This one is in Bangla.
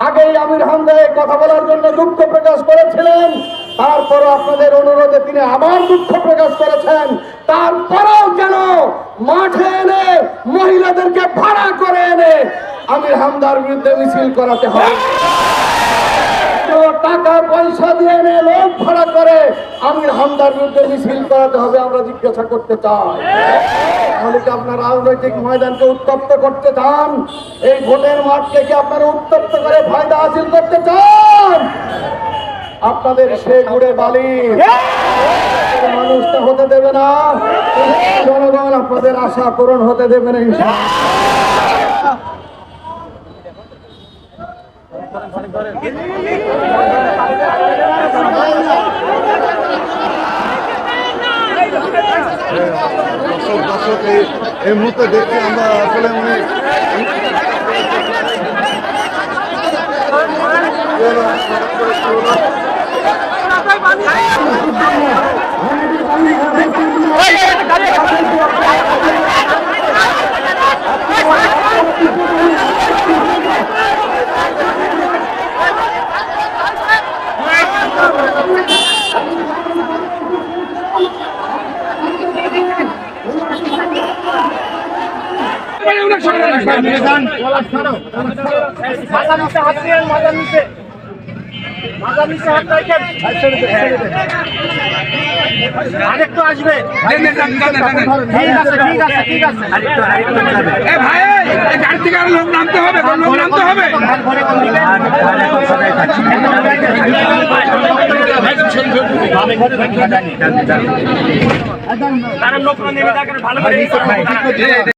আগেই আমির হামজা এই কথা বলার জন্য দুঃখ প্রকাশ করেছিলেন, তারপরও আপনাদের অনুরোধে তিনি আবার দুঃখ প্রকাশ করেছেন। তারপরেও যেন মাঠে এনে মহিলাদেরকে ভাড়া করে এনে আমির হামজার বিরুদ্ধে মিছিল করাতে হবে। টাকা পয়সা দিয়ে এনে লোক ভাড়া করে আমির হামজার বিরুদ্ধে মিছিল করাতে হবে, আমরা জিজ্ঞাসা করতে চাই। তাহলে কি আপনার রাজনৈতিক ময়দানকে উত্তপ্ত করতে চান? এই ভোটের মাঠকে কি আপনারা উত্তপ্ত করে ফায়দা হাসিল করতে চান? আপনাদের সে গুড়ে বালি মানুষটা হতে দেবে না, জনগণ আপনাদের আশা পূরণ হতে দেবে না ইনশাআল্লাহ। দর্শক এই মুহূর্তে দেখছি আমরা আসলে অনেক আরেকটু আসবে গাড়ি থেকে আরো লোক নামতে হবে, লোক নামতে হবে। তারা লোক নেমে ভালো করে